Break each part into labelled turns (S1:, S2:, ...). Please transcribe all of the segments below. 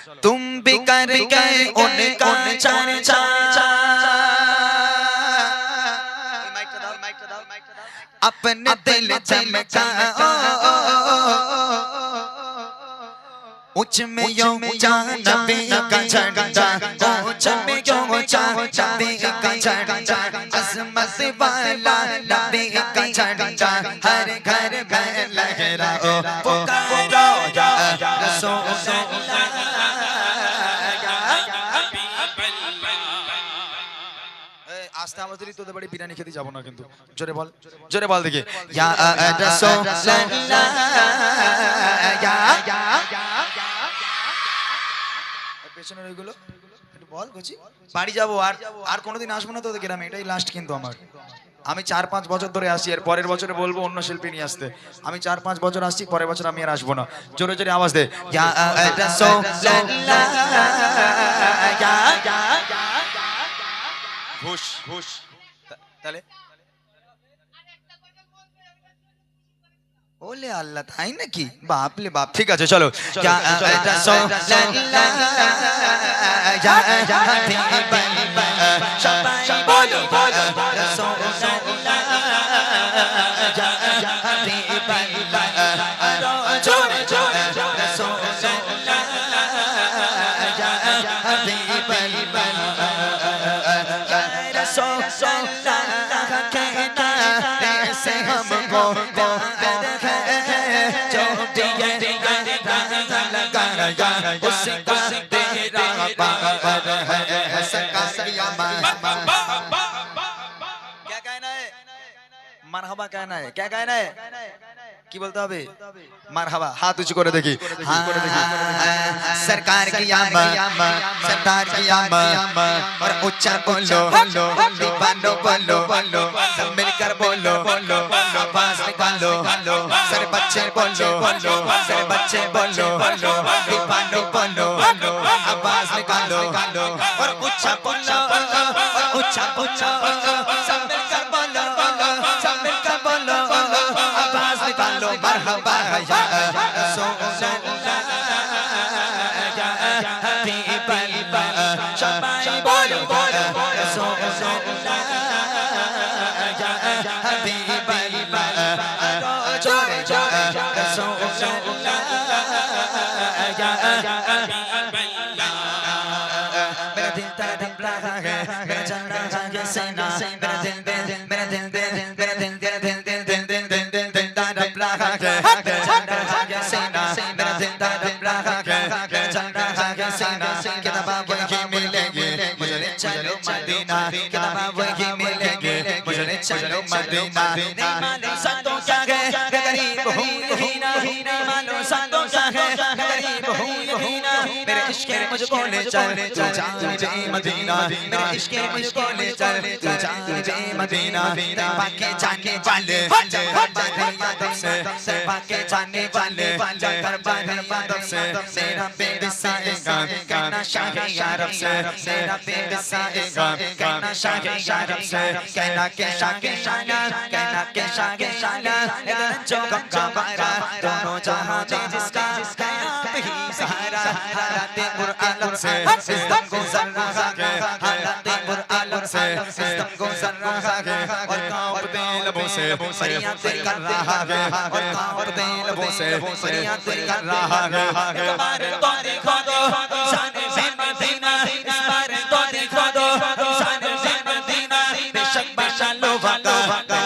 S1: तुम भी कर गए उनका चर्चा, अपने दिल चमकाओ, ऊंच में ऊंचा नबी का झंडा, ऊंच में ऊंचा नबी का झंडा, अज़मत वाला नबी का झंडा, हर घर में लहराओ, पुकारो या रसूल अल्लाह। आस्था आवाज़ तो बड़ी बिरयानी खेती जाबो ना किंतु जोरे बोल देखिए या रसूल পেছনে রইগুলো একটু বল গজি বাড়ি যাব আর কোনোদিন আসবো না তোদের গ্রামে, এটাই লাস্ট কিন্তু আমার। আমি 4-5 বছর ধরে আসি, এর পরের বছরে বলবো অন্য শিল্পী নিয়ে আসতে। আমি 4-5 বছর আসছি, পরের বছর আমি আর আসবো না। জোরে জোরে আওয়াজ দে ইয়া রাসূলুল্লাহ ইয়া ঘুষ ঘুষ তাহলে ওলে আল্লাহ, তাই নাকি? বাপ রে বাপ, ঠিক আছে চলো ইয়া রাসূলুল্লাহ ইয়া হাবিবাল্লাহ, সবাই বলো বলো রাসূলুল্লাহ ইয়া হাবিবাল্লাহ, আরো জোরে জোরে রাসূলুল্লাহ ইয়া হাবিবাল্লাহ, রাসূলুল্লাহ कहना ऐसे हमको उसका तेरा पावर है, सका क्या कहना है? मरहबा कहना है। क्या कहना है? की बोलते হবে मरहबा, हाथ ऊंचे করে দেখি, सरकार की आमद, सरदार की आमद, और ऊंचा बोलो दीवानो बोलो, सब मिलकर बोलो, आवाज निकालो, सर बच्चे बोलो, सर बच्चे बोलो, दीवानो बोलो, आवाज निकालो, और ऊंचा बोलो, ऊंचा ऊंचा सब मिलकर बोलो, सब मिलकर बोलो, आवाज निकालो, मरहबा या रसूलुल्लाह या हबीबल्लाह, सबाई बोलो बोलो रसूलुल्लाह या हबीबल्लाह, जोरे जोरे रसूलुल्लाह या हबीबल्लाह, मेरा दिल धड़क रहा है, मेरा चल रहा है सीना, मेरा दिल मेरा दिल मेरा दिल धड़क रहा है, सीना मेरा दिल धड़क रहा है, चल रहा है सीना, किताब वही मिलेंगे मुझे, चलो मदीना, किताब वही मिलेंगे मुझे, चलो मदीना, नहीं मालूम संतों क्या है, गरीब हूँ यही ना, नहीं मालूम संतों क्या है, गरीब हूँ यही ना, मेरे इश्क मुझको ले चल तू जाने मदीना, मेरे इश्क मुझको ले चल तू जाने मदीना, बाकी जाने वाले यादों से बाकी जाने वाले जाकर बादल से, मेरा बेबिसाएगा कहना शाहे यारब से, मेरा बेबिसाएगा कहना शाहे यारब से, कहना के शाहे शाना, कहना के शाहे शाना, जो गंगा मारा दोनों जहां में जिसका आप ही सहारा, हालाते पुरआलम से सिस्टम गुजर रहा है, हालाते पुरआलम से सिस्टम गुजर रहा है, और कांपते लबों से फरियादें कर रहा है, और कांपते लबों से फरियादें कर रहा है, एक बार तो देखो दो शान मदीना, इस बार तो देखो दो शान मदीना, बेशक माशाअल्लाह वाला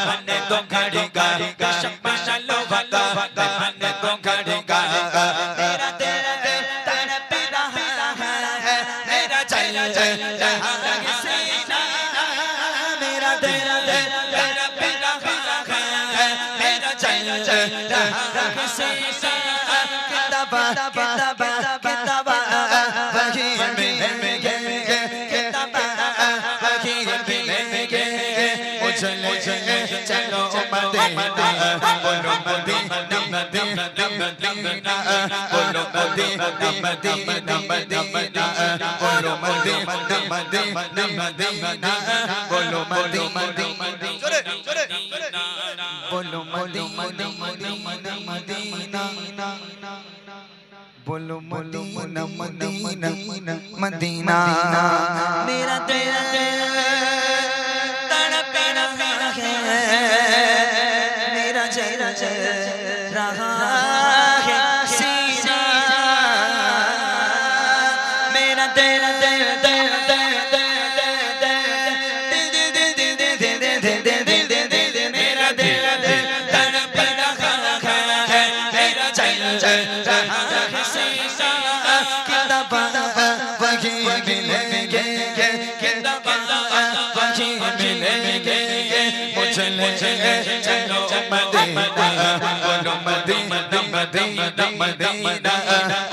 S1: हमने तो घड़ी का, बेशक माशाअल्लाह वाला हमने तो घड़ी का, तेरा तेरा तड़प रहा है, मेरा चल चल रहा है सीना, मेरा तेरा तड़प रहा है, मेरा चल चल रहा है सीना, किताब किताब किताब वही मिलेंगे, किताब वही मिलेंगे मुझे चलो मदीना, बोलो मदीना मदीना मदीना, बोलो मदीना मदीना मदीना, बोलो मदीना मदीना मदीना, बोलो मदीना जोरे जोरे बोलो मदीना मदीना मदीना, बोलो मदीना मदीना मदीना मेरा तेरा तड़प रहा है मेरा चेहरा रहा है सीना मेरा तेरा चलो मदीना बोलो मदीना मदीना मदीना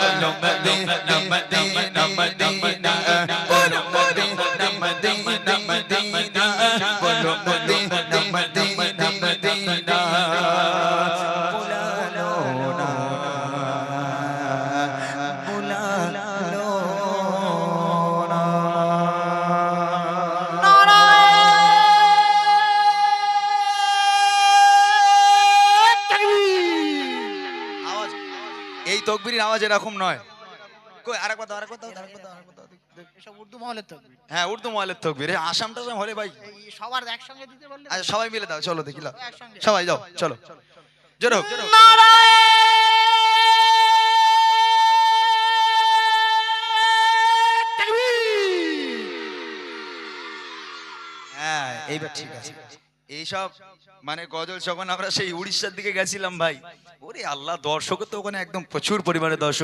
S1: बोलो मदीना मदीना मदीना बोलो मदीना मदीना मदीना बोलो मदीना मदीना मदीना बुला लो ना बुला लो ना এই তকবীরের আওয়াজ এরকম নয় কই আরেকবার দাও
S2: এসব উর্দু মহলের তকবীর।
S1: হ্যাঁ উর্দু মহলের তকবীর এই আসামটা হলে ভাই
S2: এই সবার একসঙ্গে দিতে বললে
S1: আচ্ছা সবাই মিলে দাও চলো দেখি লাও
S2: একসঙ্গে
S1: সবাই যাও চলো জোরে হোক হ্যাঁ এইবার ঠিক আছে এইসব মানে গজল যখন আমরা সেই উড়িষ্যার দিকে গেছিলাম ভাই ওরে আল্লাহ দর্শক তো ওখানে একদম প্রচুর পরিমাণে দর্শক